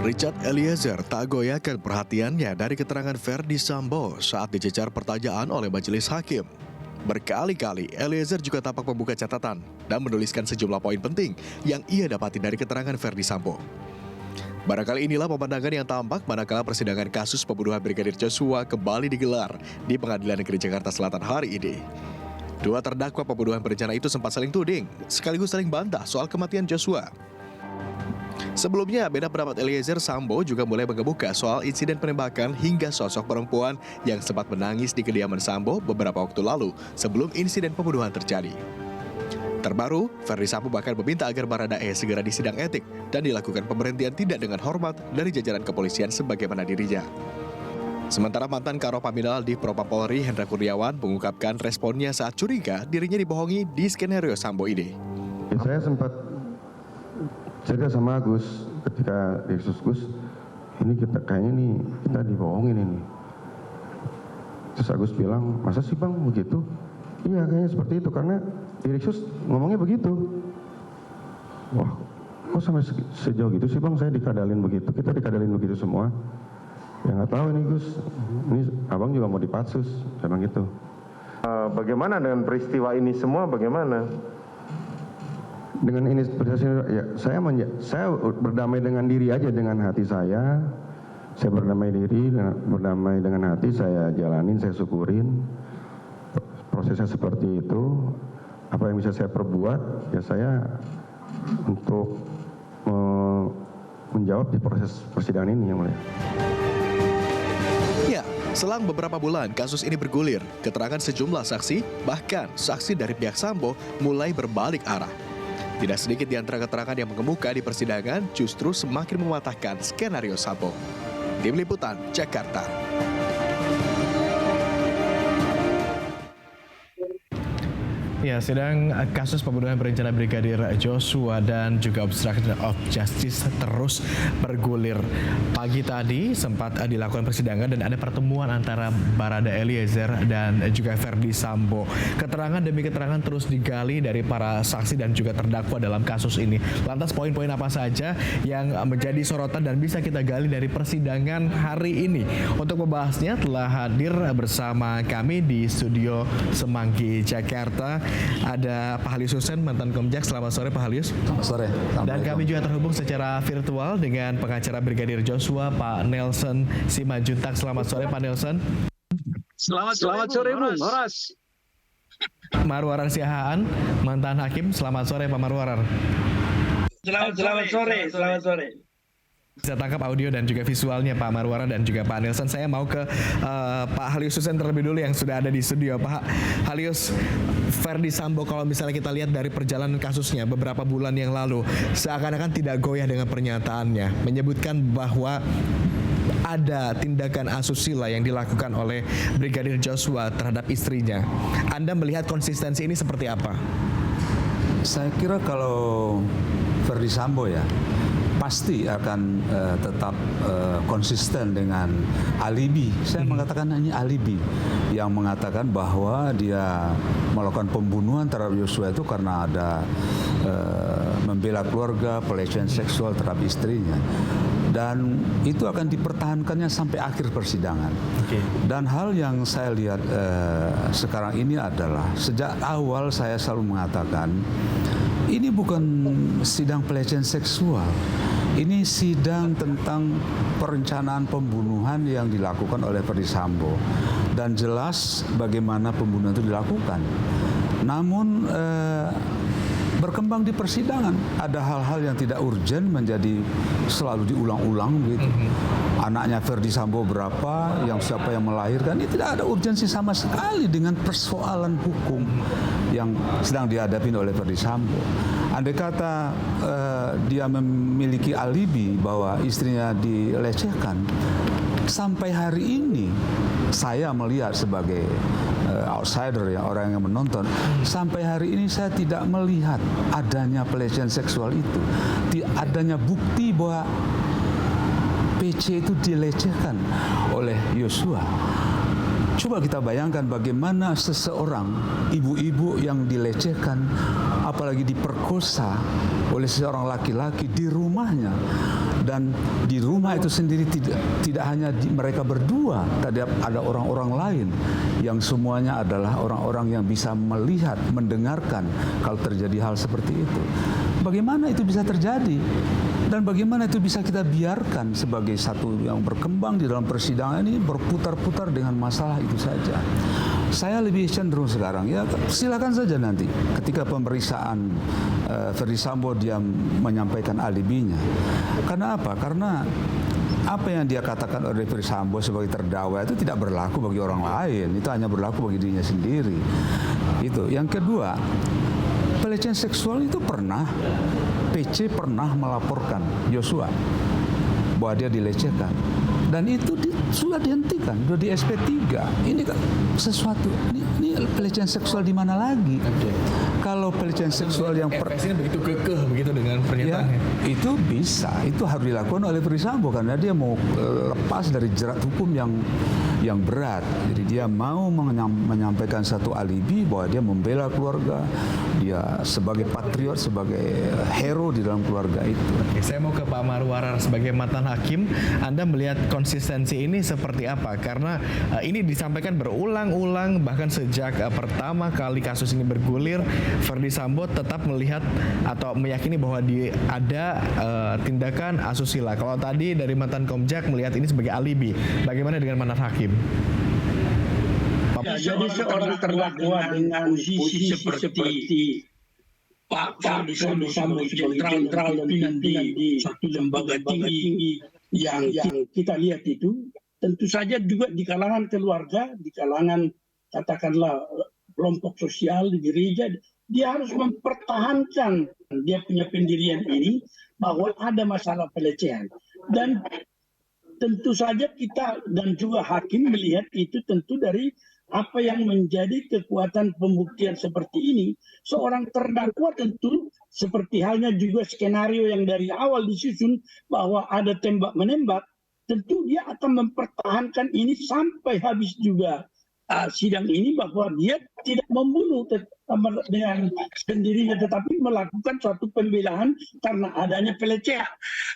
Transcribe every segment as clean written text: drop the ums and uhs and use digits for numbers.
Richard Eliezer tak goyahkan perhatiannya dari keterangan Verdi Sambo saat dicecar pertanyaan oleh majelis hakim. Berkali-kali, Eliezer juga tampak membuka catatan dan menuliskan sejumlah poin penting yang ia dapati dari keterangan Verdi Sambo. Barangkali inilah pemandangan yang tampak manakala persidangan kasus pembunuhan Brigadir Joshua kembali digelar di Pengadilan Negeri Jakarta Selatan hari ini. Dua terdakwa pembunuhan berencana itu sempat saling tuding, sekaligus saling bantah soal kematian Joshua. Sebelumnya, beda pendapat Eliezer Sambo juga mulai mengemuka soal insiden penembakan hingga sosok perempuan yang sempat menangis di kediaman Sambo beberapa waktu lalu sebelum insiden pembunuhan terjadi. Terbaru, Verdi Sambo bahkan meminta agar Baradae segera disidang etik dan dilakukan pemberhentian tidak dengan hormat dari jajaran kepolisian sebagaimana dirinya. Sementara mantan Karo Paminal di Propam Polri Hendra Kurniawan mengungkapkan responnya saat curiga dirinya dibohongi di skenario Sambo ini. Saya sempat cerita sama Agus ketika di Gus, ini kayaknya kita dibohongin ini. Terus Agus bilang, masa sih bang begitu? Iya kayaknya seperti itu karena Direksus ngomongnya begitu. Wah, kok sampai sejauh gitu sih bang, saya dikadalin begitu, kita dikadalin begitu semua. Ya nggak tahu ini Gus, ini abang juga mau dipatsus, saya bilang gitu. Bagaimana dengan peristiwa ini semua, bagaimana? Dengan ini ya, saya berdamai dengan diri aja, dengan hati saya berdamai dengan hati, saya jalanin, saya syukurin prosesnya seperti itu. Apa yang bisa saya perbuat ya saya untuk menjawab di proses persidangan ini yang mulia. Ya, selang beberapa bulan kasus ini bergulir, keterangan sejumlah saksi, bahkan saksi dari pihak Sambo mulai berbalik arah. Tidak sedikit di antara keterangan yang mengemuka di persidangan justru semakin mematahkan skenario Sambo. Tim Liputan, Jakarta. Ya, sidang kasus pembunuhan berencana Brigadir Joshua dan juga obstruction of justice terus bergulir. Pagi tadi sempat dilakukan persidangan dan ada pertemuan antara Baradae Eliezer dan juga Verdi Sambo. Keterangan demi keterangan terus digali dari para saksi dan juga terdakwa dalam kasus ini. Lantas poin-poin apa saja yang menjadi sorotan dan bisa kita gali dari persidangan hari ini? Untuk membahasnya telah hadir bersama kami di studio Semanggi, Jakarta. Ada Pak Halius Hussein, mantan Komjak. Selamat sore Pak Halius. Selamat sore. Dan kami juga terhubung secara virtual dengan pengacara Brigadir Joshua, Pak Nelson Simajuntak. Selamat sore Pak Nelson. Selamat sore Bung Horas. Marwarar Siahaan, mantan hakim. Selamat sore Pak Marwarar. Selamat sore. Bisa tangkap audio dan juga visualnya Pak Marwara dan juga Pak Nelson. Saya mau ke Pak Halius Hussein terlebih dulu yang sudah ada di studio. Pak Halius, Verdi Sambo kalau misalnya kita lihat dari perjalanan kasusnya beberapa bulan yang lalu, seakan-akan tidak goyah dengan pernyataannya, menyebutkan bahwa ada tindakan asusila yang dilakukan oleh Brigadir Joshua terhadap istrinya. Anda melihat konsistensi ini seperti apa? Saya kira kalau Verdi Sambo ya pasti akan tetap konsisten dengan alibi. Saya mengatakan hanya alibi yang mengatakan bahwa dia melakukan pembunuhan terhadap Joshua itu karena ada membela keluarga, pelecehan seksual terhadap istrinya. Dan itu akan dipertahankannya sampai akhir persidangan. Dan hal yang saya lihat sekarang ini adalah sejak awal saya selalu mengatakan ini bukan sidang pelecehan seksual. Ini sidang tentang perencanaan pembunuhan yang dilakukan oleh Verdi Sambo. Dan jelas bagaimana pembunuhan itu dilakukan. Namun berkembang di persidangan ada hal-hal yang tidak urgen menjadi selalu diulang-ulang begitu. Anaknya Verdi Sambo berapa, siapa yang melahirkan, ini tidak ada urgensi sama sekali dengan persoalan hukum yang sedang dihadapi oleh Verdi Sambo. Andai kata dia memiliki alibi bahwa istrinya dilecehkan, sampai hari ini saya melihat sebagai outsider ya, orang yang menonton, sampai hari ini saya tidak melihat adanya pelecehan seksual itu, adanya bukti bahwa PC itu dilecehkan oleh Joshua. Coba kita bayangkan bagaimana seseorang, ibu-ibu yang dilecehkan, apalagi diperkosa oleh seorang laki-laki di rumahnya. Dan di rumah itu sendiri tidak hanya mereka berdua, tadi ada orang-orang lain yang semuanya adalah orang-orang yang bisa melihat, mendengarkan kalau terjadi hal seperti itu. Bagaimana itu bisa terjadi? Dan bagaimana itu bisa kita biarkan sebagai satu yang berkembang di dalam persidangan ini berputar-putar dengan masalah itu saja. Saya lebih cenderung sekarang, ya silakan saja nanti ketika pemeriksaan Ferdy Sambo dia menyampaikan alibinya. Karena apa? Karena apa yang dia katakan oleh Ferdy Sambo sebagai terdakwa itu tidak berlaku bagi orang lain, itu hanya berlaku bagi dirinya sendiri. Itu. Yang kedua, pelecehan seksual itu pernah, PC pernah melaporkan Joshua bahwa dia dilecehkan. Dan itu sudah dihentikan, sudah di SP3. Ini kan sesuatu, ini pelecehan seksual di mana lagi? Kalau pelecehan seksual yang FS-nya begitu kekeh begitu dengan pernyataannya. Ya, itu bisa, itu harus dilakukan oleh Ferdy Sambo karena dia mau lepas dari jerat hukum yang berat. Jadi dia mau menyampaikan satu alibi bahwa dia membela keluarga, dia sebagai patriot, sebagai hero di dalam keluarga itu. Oke, saya mau ke Pak Marwarar sebagai mantan hakim. Anda melihat konsistensi ini seperti apa? Karena ini disampaikan berulang-ulang, bahkan sejak pertama kali kasus ini bergulir, Ferdy Sambo tetap melihat atau meyakini bahwa ada tindakan asusila. Kalau tadi dari mantan Komjak melihat ini sebagai alibi, bagaimana dengan mantan hakim? Ya, jadi seorang terdakwa dengan posisi seperti Pak Ferdy Sambo jenderal dan pimpinan di satu lembaga tinggi yang kita lihat itu, tentu saja juga di kalangan keluarga, di kalangan katakanlah kelompok sosial di gereja, dia harus mempertahankan dia punya pendirian ini bahwa ada masalah pelecehan. Dan tentu saja kita dan juga hakim melihat itu tentu dari apa yang menjadi kekuatan pembuktian seperti ini. Seorang terdakwa tentu seperti halnya juga skenario yang dari awal disusun bahwa ada tembak-menembak, tentu dia akan mempertahankan ini sampai habis juga sidang ini, bahwa dia tidak membunuh dengan sendirinya, tetapi melakukan suatu pembelaan karena adanya pelecehan.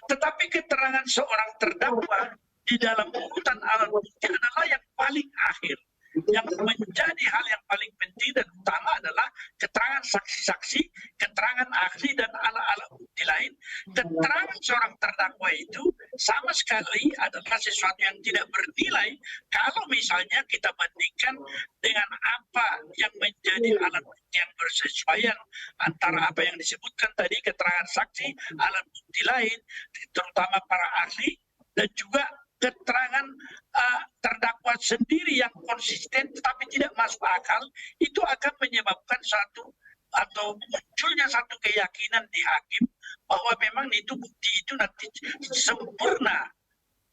Tetapi keterangan seorang terdakwa di dalam urutan alat bukti adalah yang paling akhir. Yang menjadi hal yang paling penting dan utama adalah keterangan saksi-saksi, keterangan ahli dan alat-alat bukti lain. Keterangan seorang terdakwa itu sama sekali adalah sesuatu yang tidak bernilai kalau misalnya kita bandingkan dengan apa yang menjadi alat bukti yang bersesuaian antara apa yang disebutkan tadi, keterangan saksi, alat bukti lain, terutama para ahli, dan juga keterangan terdakwa sendiri yang konsisten tetapi tidak masuk akal, itu akan menyebabkan satu atau munculnya satu keyakinan di hakim bahwa memang itu bukti itu nanti sempurna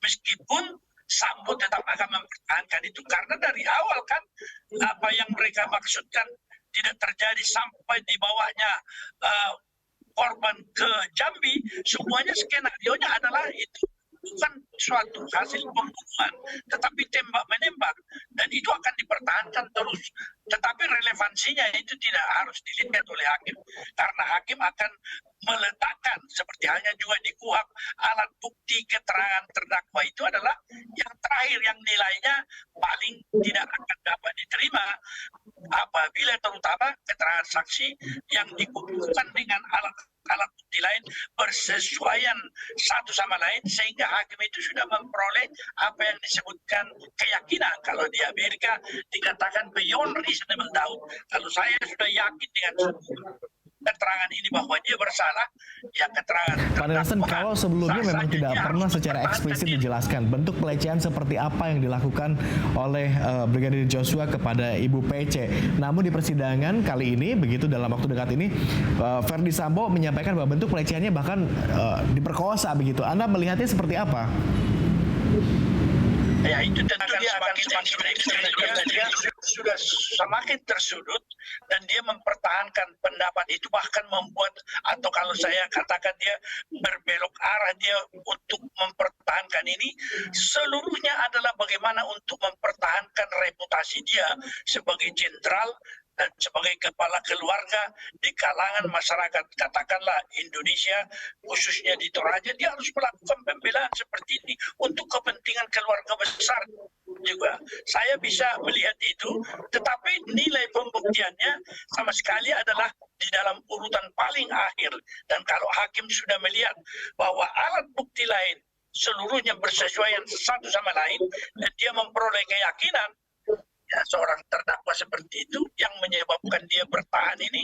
meskipun Sambo tetap akan mempertahankan itu, karena dari awal kan apa yang mereka maksudkan tidak terjadi sampai di bawahnya korban ke Jambi, semuanya skenario-nya adalah itu bukan suatu hasil pembunuhan, tetapi tembak-menembak, dan itu akan dipertahankan terus. Tetapi relevansinya itu tidak harus dilihat oleh hakim, karena hakim akan meletakkan seperti halnya juga di KUHP, alat bukti keterangan terdakwa itu adalah yang terakhir, yang nilainya paling tidak akan dapat diterima apabila terutama keterangan saksi yang dikumpulkan dengan alat bukti lain bersesuaian satu sama lain, sehingga hakim itu sudah memperoleh apa yang disebutkan keyakinan. Kalau di Amerika dikatakan beyond reasonable doubt. Kalau saya sudah yakin dengan keterangan ini bahwa dia bersalah, ya keterangan. Pak Nelson, kalau sebelumnya memang tidak pernah secara eksplisit dijelaskan bentuk pelecehan seperti apa yang dilakukan oleh Brigadir Joshua kepada Ibu PC. Namun di persidangan kali ini, begitu dalam waktu dekat ini, Ferdy Sambo menyampaikan bahwa bentuk pelecehannya bahkan diperkosa begitu. Anda melihatnya seperti apa? Ya itu tentu dia akan sudah semakin tersudut dan dia mempertahankan mempertahankan pendapat itu, bahkan membuat, atau kalau saya katakan dia berbelok arah dia untuk mempertahankan ini, seluruhnya adalah bagaimana untuk mempertahankan reputasi dia sebagai jenderal dan sebagai kepala keluarga di kalangan masyarakat, katakanlah Indonesia, khususnya di Toraja. Dia harus melakukan pembelaan seperti ini untuk kepentingan keluarga besar juga. Saya bisa melihat itu, tetapi nilai pembuktiannya sama sekali adalah di dalam urutan paling akhir. Dan kalau hakim sudah melihat bahwa alat bukti lain seluruhnya bersesuaian satu sama lain, dan dia memperoleh keyakinan, ya, seorang terdakwa seperti itu yang menyebabkan dia bertahan ini,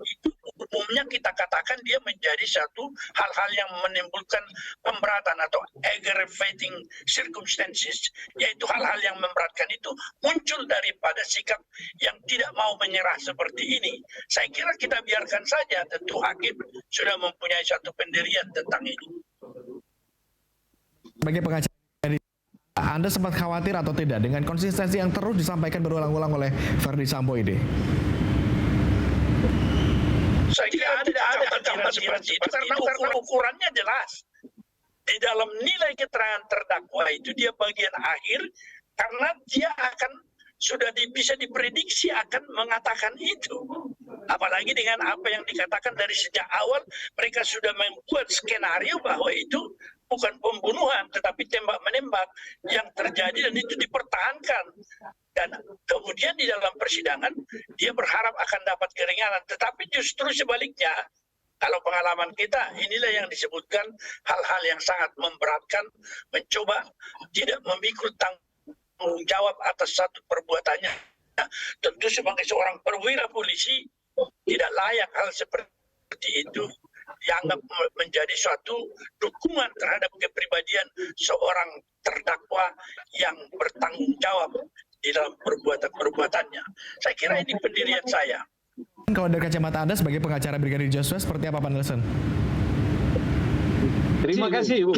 itu umumnya kita katakan dia menjadi satu hal-hal yang menimbulkan pemberatan atau aggravating circumstances, yaitu hal-hal yang memberatkan itu muncul daripada sikap yang tidak mau menyerah seperti ini. Saya kira kita biarkan saja, tentu hakim sudah mempunyai satu pendirian tentang ini. Sebagai pengacara, Anda sempat khawatir atau tidak dengan konsistensi yang terus disampaikan berulang-ulang oleh Verdi Sambo ini? Saya kira tidak ada kekhawatiran seperti itu karena ukurannya jelas. Di dalam nilai keterangan terdakwa itu dia bagian akhir, karena dia akan sudah bisa diprediksi akan mengatakan itu. Apalagi dengan apa yang dikatakan dari sejak awal, mereka sudah membuat skenario bahwa itu bukan pembunuhan tetapi tembak-menembak yang terjadi, dan itu dipertahankan. Dan kemudian di dalam persidangan dia berharap akan dapat keringanan, tetapi justru sebaliknya, kalau pengalaman kita, inilah yang disebutkan hal-hal yang sangat memberatkan, mencoba tidak memikul tanggung jawab atas satu perbuatannya. Tentu sebagai seorang perwira polisi tidak layak hal seperti itu dianggap menjadi suatu dukungan terhadap kepribadian seorang terdakwa yang bertanggung jawab di dalam perbuatan-perbuatannya. Saya kira ini pendirian saya. Kalau dari kacamata Anda sebagai pengacara Brigadir Joshua, seperti apa Pak Nelson? Terima kasih, Bu.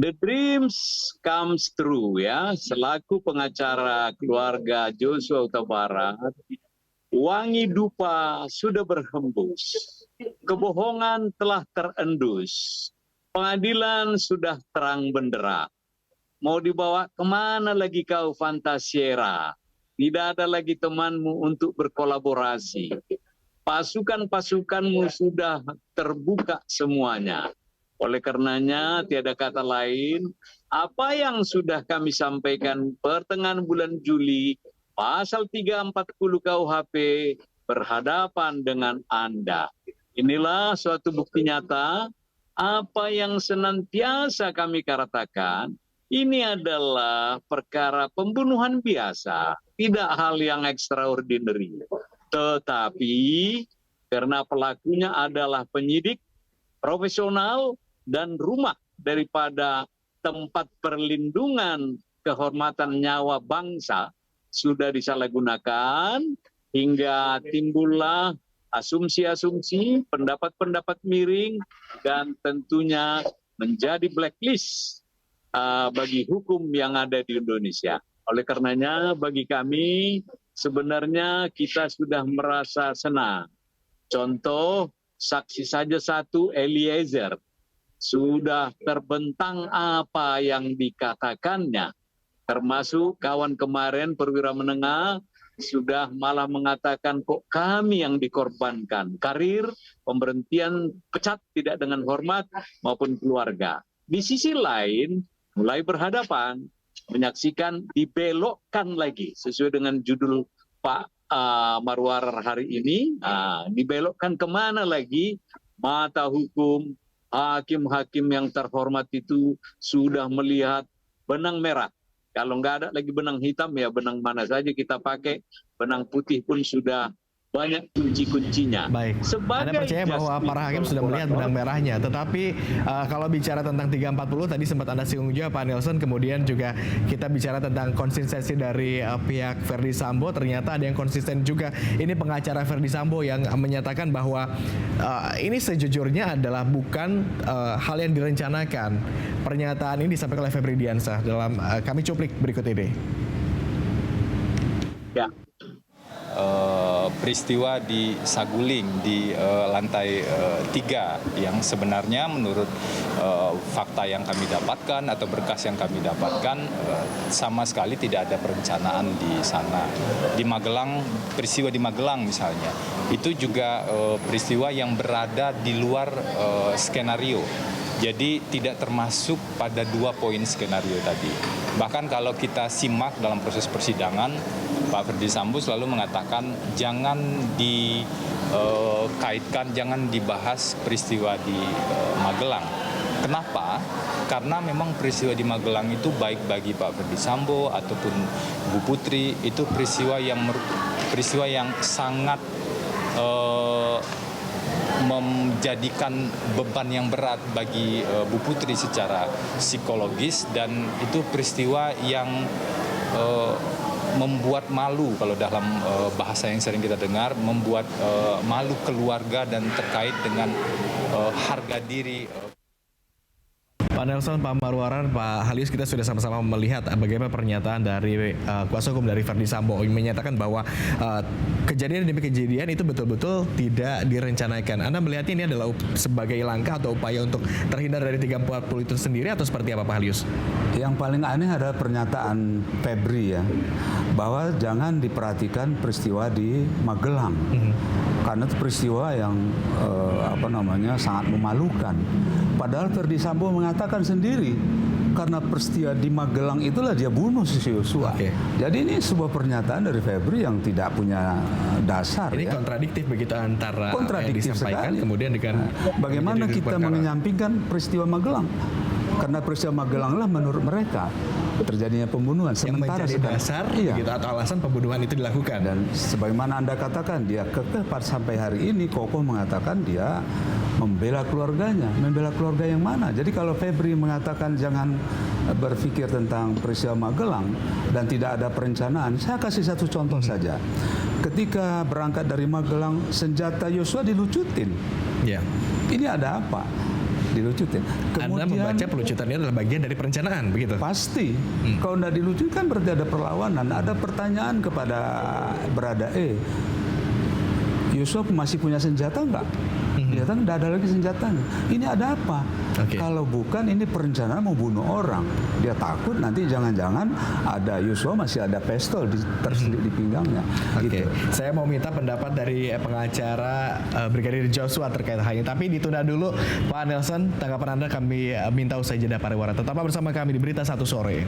The dreams comes true, ya. Selaku pengacara keluarga Joshua Huta Barat, wangi dupa sudah berhembus, kebohongan telah terendus, pengadilan sudah terang benderang. Mau dibawa kemana lagi kau fantasiera? Tidak ada lagi temanmu untuk berkolaborasi. Pasukan-pasukanmu sudah terbuka semuanya. Oleh karenanya, tiada kata lain, apa yang sudah kami sampaikan pertengahan bulan Juli, pasal 340 KUHP berhadapan dengan Anda. Inilah suatu bukti nyata, apa yang senantiasa kami katakan, ini adalah perkara pembunuhan biasa, tidak hal yang extraordinary. Tetapi karena pelakunya adalah penyidik profesional dan rumah daripada tempat perlindungan kehormatan nyawa bangsa sudah disalahgunakan hingga timbullah asumsi-asumsi, pendapat-pendapat miring, dan tentunya menjadi blacklist bagi hukum yang ada di Indonesia. Oleh karenanya bagi kami sebenarnya kita sudah merasa senang. Contoh saksi saja satu, Eliezer, sudah terbentang apa yang dikatakannya. Termasuk kawan kemarin perwira menengah sudah malah mengatakan kok kami yang dikorbankan. Karir, pemberhentian, pecat tidak dengan hormat maupun keluarga. Di sisi lain mulai berhadapan, menyaksikan dibelokkan lagi sesuai dengan judul Pak Marwar hari ini, dibelokkan kemana lagi mata hukum, hakim-hakim yang terhormat itu sudah melihat benang merah. Kalau nggak ada lagi benang hitam, ya benang mana saja kita pakai, benang putih pun sudah banyak kunci-kuncinya. Baik, Anda percaya bahwa para hakim sudah melihat benang merahnya. Tetapi kalau bicara tentang 340, tadi sempat Anda singgung juga Pak Nelson, kemudian juga kita bicara tentang konsistensi dari pihak Verdi Sambo, ternyata ada yang konsisten juga. Ini pengacara Verdi Sambo yang menyatakan bahwa ini sejujurnya adalah bukan hal yang direncanakan. Pernyataan ini disampaikan oleh Febri Diansyah dalam kami cuplik berikut ini. Ya. peristiwa di Saguling di lantai 3 yang sebenarnya menurut fakta yang kami dapatkan atau berkas yang kami dapatkan sama sekali tidak ada perencanaan di sana. Di Magelang, peristiwa di Magelang misalnya, itu juga peristiwa yang berada di luar skenario. Jadi tidak termasuk pada 2 poin skenario tadi. Bahkan kalau kita simak dalam proses persidangan, Pak Ferdi Sambo selalu mengatakan jangan dikaitkan, jangan dibahas peristiwa di Magelang. Kenapa? Karena memang peristiwa di Magelang itu baik bagi Pak Ferdi Sambo ataupun Bu Putri, itu peristiwa yang sangat menjadikan beban yang berat bagi Bu Putri secara psikologis, dan itu peristiwa yang membuat malu, kalau dalam bahasa yang sering kita dengar, membuat malu keluarga dan terkait dengan harga diri. Pak Nelson, Pak Marwarar, Pak Halius, kita sudah sama-sama melihat bagaimana pernyataan dari kuasa hukum dari Ferdi Sambo yang menyatakan bahwa kejadian demi kejadian itu betul-betul tidak direncanakan. Anda melihatnya ini adalah sebagai langkah atau upaya untuk terhindar dari 340 itu sendiri atau seperti apa, Pak Halius? Yang paling aneh adalah pernyataan Febri ya, bahwa jangan diperhatikan peristiwa di Magelang. Karena itu peristiwa yang sangat memalukan. Padahal Ferdi Sambo mengatakan sendiri karena peristiwa di Magelang itulah dia bunuh si Yosua. Jadi ini sebuah pernyataan dari Febri yang tidak punya dasar. Ini kontradiktif begitu antara kontradiktif yang disampaikan sekali. Kemudian dengan bagaimana kita menyampingkan peristiwa Magelang? Karena peristiwa Magelang lah menurut mereka terjadinya pembunuhan. Yang menjadi dasar gitu, atau alasan pembunuhan itu dilakukan. Dan sebagaimana Anda katakan, dia kekeh sampai hari ini kokoh mengatakan dia membela keluarganya. Membela keluarga yang mana? Jadi kalau Febri mengatakan jangan berpikir tentang peristiwa Magelang dan tidak ada perencanaan, saya kasih satu contoh saja. Ketika berangkat dari Magelang, senjata Yosua dilucutin. Ya. Ini ada apa? Dilucutin. Anda membaca pelucutannya adalah bagian dari perencanaan, begitu? Pasti. Kalau tidak dilucutin berarti ada perlawanan. Ada pertanyaan kepada Berada Yosua masih punya senjata enggak? Dia kan tidak ada lagi senjatanya. Ini ada apa? Kalau bukan ini perencanaan mau bunuh orang. Dia takut nanti jangan-jangan ada Yosua masih ada pistol terselip di pinggangnya. Gitu. Saya mau minta pendapat dari pengacara Brigadir Joshua terkait hal ini. Tapi ditunda dulu, Pak Nelson. Tanggapan Anda kami minta usai jeda pariwara. Tetaplah bersama kami di Berita 1 Sore.